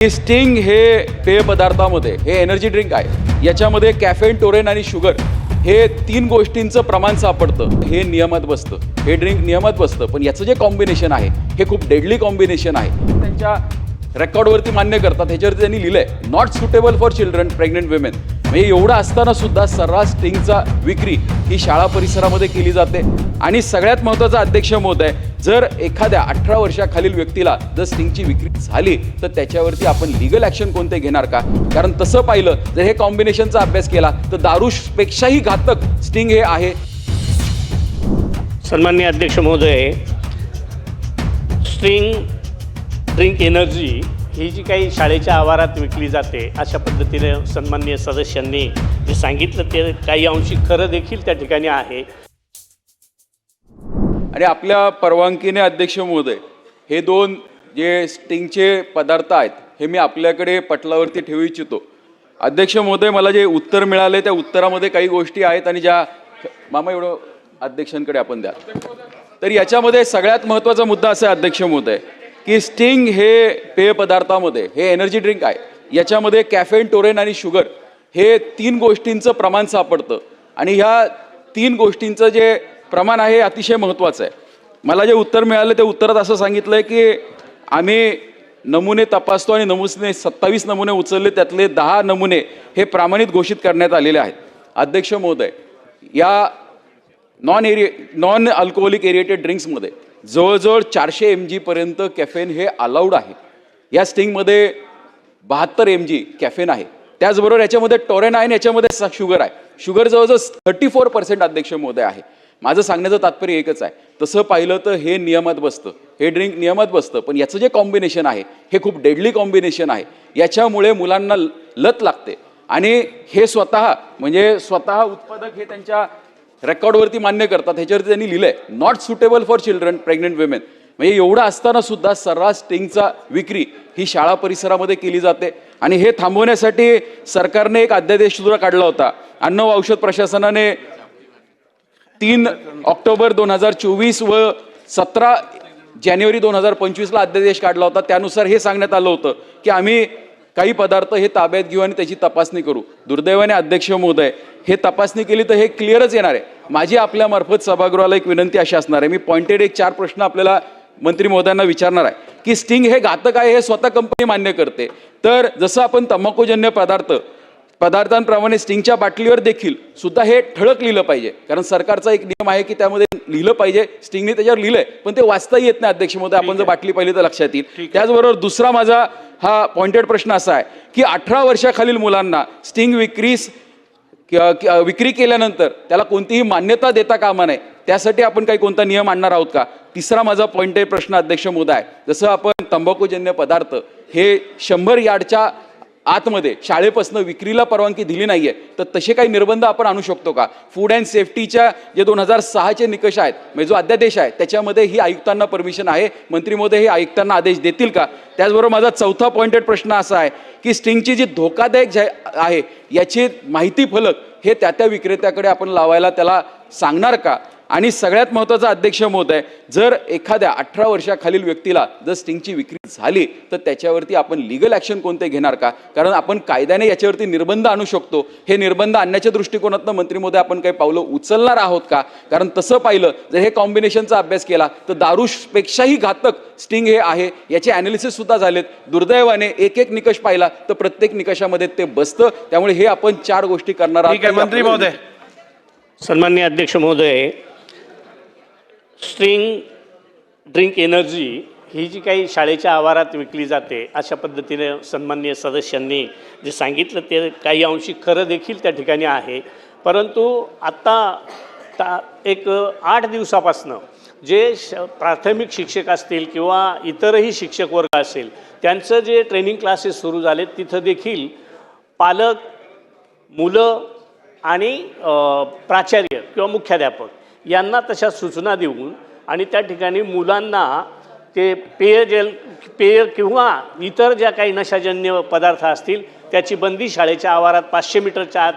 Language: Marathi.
स्टिंग हे पेय पदार्थामध्ये हे एनर्जी ड्रिंक आहे, याच्यामध्ये कॅफेन, टोरेन आणि शुगर हे तीन गोष्टींचं प्रमाण सापडतं. हे नियमात बसतं, हे ड्रिंक नियमात बसतं, पण याचं जे कॉम्बिनेशन आहे हे खूप डेडली कॉम्बिनेशन आहे. त्यांच्या रेकॉर्डवरती मान्य करतात, ह्याच्यावरती त्यांनी लिहिलंय not suitable for children, pregnant women. म्हणजे एवढं असताना सुद्धा सर्रास स्टिंगचा विक्री ही शाळा परिसरामध्ये केली जाते. आणि सगळ्यात महत्त्वाचा अध्यक्ष महोदय, जर एखाद्या 18 वर्षाखालील व्यक्तीला जर स्टिंगची विक्री झाली तर त्याच्यावरती आपण लीगल ॲक्शन कोणते घेणार का? कारण तसं पाहिलं जर हे कॉम्बिनेशनचा अभ्यास केला तर दारूपेक्षाही घातक स्टिंग हे आहे. सन्माननीय अध्यक्ष महोदय, स्ट्रिंग ड्रिंक एनर्जी ही जी काही शाळेच्या आवारात विकली जाते अशा पद्धतीने सन्माननीय सदस्यांनी जे सांगितलं ते काही अंशी खरं देखील त्या ठिकाणी आहे. आणि आपल्या परवानगीने अध्यक्ष महोदय, हे दोन जे स्टिंगचे पदार्थ आहेत हे मी आपल्याकडे पटलावरती ठेवू इच्छितो. अध्यक्ष महोदय, मला जे उत्तर मिळाले त्या उत्तरामध्ये काही गोष्टी आहेत आणि ज्या मामा एवढं अध्यक्षांकडे आपण द्या. तर याच्यामध्ये सगळ्यात महत्त्वाचा मुद्दा असा आहे अध्यक्ष महोदय की स्टिंग हे पेय पदार्थामध्ये हे एनर्जी ड्रिंक आहे, याच्यामध्ये कॅफेन, टोरेन आणि शुगर हे तीन गोष्टींचं प्रमाण सापडतं. आणि ह्या तीन गोष्टींचं जे प्रमाण आहे अतिशय महत्त्वाचं आहे. मला जे उत्तर मिळालं ते उत्तरात असं सांगितलं आहे की आम्ही नमुने तपासतो आणि 27 नमुने उचलले, त्यातले 10 नमुने हे प्रमाणित घोषित करण्यात आलेले आहेत. अध्यक्ष महोदय, या नॉन अल्कोहोलिक एरिएटेड ड्रिंक्समध्ये जवळजवळ 400 mg पर्यंत कॅफेन हे अलाउड आहे. या स्टिंगमध्ये 72 mg कॅफेन आहे. त्याचबरोबर याच्यामध्ये टोरेन आहे आणि याच्यामध्ये शुगर आहे. शुगर जवळजवळ 34% अध्यक्ष महोदय आहे. माझं सांगण्याचं तात्पर्य एकच आहे, तसं पाहिलं तर हे नियमात बसतं, हे ड्रिंक नियमात बसतं, पण याचं जे कॉम्बिनेशन आहे हे खूप डेडली कॉम्बिनेशन आहे. याच्यामुळे मुलांना लत लागते. आणि हे स्वतः उत्पादक हे त्यांच्या रेकॉर्डवरती मान्य करतात, ह्याच्यावरती त्यांनी लिहिलंय not suitable for children, pregnant women. म्हणजे एवढं असताना सुद्धा सर्रास स्टिंगचा विक्री ही शाळा परिसरामध्ये केली जाते. आणि हे थांबवण्यासाठी सरकारने एक अध्यादेश सुद्धा काढला होता. अन्न व औषध प्रशासनाने 3 ऑक्टोबर 2024 व 17 जानेवारी 2025ला अध्यादेश काढला होता. त्यानुसार हे सांगण्यात आलं होतं की आम्ही काही पदार्थ हे ताब्यात घेऊ आणि त्याची तपासणी करू. दुर्दैवाने अध्यक्ष महोदय, हे तपासणी केली तर हे क्लिअरच येणार आहे. माझी आपल्यामार्फत सभागृहाला एक विनंती अशी असणार आहे, मी पॉइंटेड 4 प्रश्न आपल्याला मंत्री महोदयांना विचारणार आहे की स्टिंग हे घातक आहे हे स्वतः कंपनी मान्य करते. तर जसं आपण तंबाखूजन्य पदार्थांप्रमाणे स्टिंगच्या बाटलीवर देखील सुद्धा हे ठळक लिहिलं पाहिजे. कारण सरकारचा एक नियम आहे की त्यामध्ये लिहिलं पाहिजे, स्टिंगने त्याच्यावर लिहिलंय पण ते वाचता येत नाही अध्यक्ष महोदय. आपण जर बाटली पाहिली तर लक्षात येईल. त्याचबरोबर दुसरा माझा हा पॉइंटेड प्रश्न असा आहे की 18 वर्षाखालील मुलांना स्टिंग विक्री केल्यानंतर त्याला कोणतीही मान्यता देता कामा नये, त्यासाठी आपण काही कोणता नियम आणणार आहोत का? तिसरा माझा पॉइंटेड प्रश्न अध्यक्ष महोदय आहे, जसं आपण तंबाखूजन्य पदार्थ हे 100 यार्डच्या आतमध्ये शाळेपासून विक्रीला परवानगी दिली नाहीये, तर तसे काही निर्बंध आपण आणू शकतो का? फूड अँड सेफ्टीच्या जे 2006चे निकष आहेत, म्हणजे जो अध्यादेश आहे त्याच्यामध्ये ही आयुक्तांना परमिशन आहे. मंत्री महोदय हे आयुक्तांना आदेश देतील का? त्याचबरोबर माझा चौथा पॉइंटेड प्रश्न असा आहे की स्टिंगची जी धोकादायक आहे याची माहिती फलक हे त्या विक्रेत्याकडे आपण लावायला त्याला सांगणार का? आणि सगळ्यात महत्त्वाचा अध्यक्ष महोदय, जर एखाद्या 18 वर्षाखालील व्यक्तीला जर स्टिंगची विक्री झाली तर त्याच्यावरती आपण लीगल ॲक्शन कोणते घेणार का? कारण आपण कायद्याने याच्यावरती निर्बंध आणू शकतो. हे निर्बंध आणण्याच्या दृष्टिकोनातून मंत्री महोदय आपण काही पावलं उचलणार आहोत का? कारण तसं पाहिलं जर हे कॉम्बिनेशनचा अभ्यास केला तर दारूपेक्षाही घातक स्टिंग हे आहे. याचे ॲनालिसिस सुद्धा झालेत. दुर्दैवाने एक निकष पाहिला तर प्रत्येक निकषामध्ये ते बसतं. त्यामुळे हे आपण 4 गोष्टी करणार आहोत. मंत्री महोदय, सन्माननीय अध्यक्ष महोदय, स्ट्रिंग ड्रिंक एनर्जी ही जी काही शाळेच्या आवारात विकली जाते अशा पद्धतीने सन्माननीय सदस्यांनी जे सांगितलं ते काही अंशी खरं देखील त्या ठिकाणी आहे. परंतु आत्ता एक 8 दिवसापासनं जे प्राथमिक शिक्षक असतील किंवा इतरही शिक्षक वर्ग असेल त्यांचं जे ट्रेनिंग क्लासेस सुरू झाले, तिथं देखील पालक, मुलं आणि प्राचार्य किंवा मुख्याध्यापक यांना तशा सूचना देऊन आणि त्या ठिकाणी मुलांना ते पेय किंवा इतर ज्या काही नशाजन्य पदार्थ असतील त्याची बंदी शाळेच्या आवारात 500 मीटरच्या आत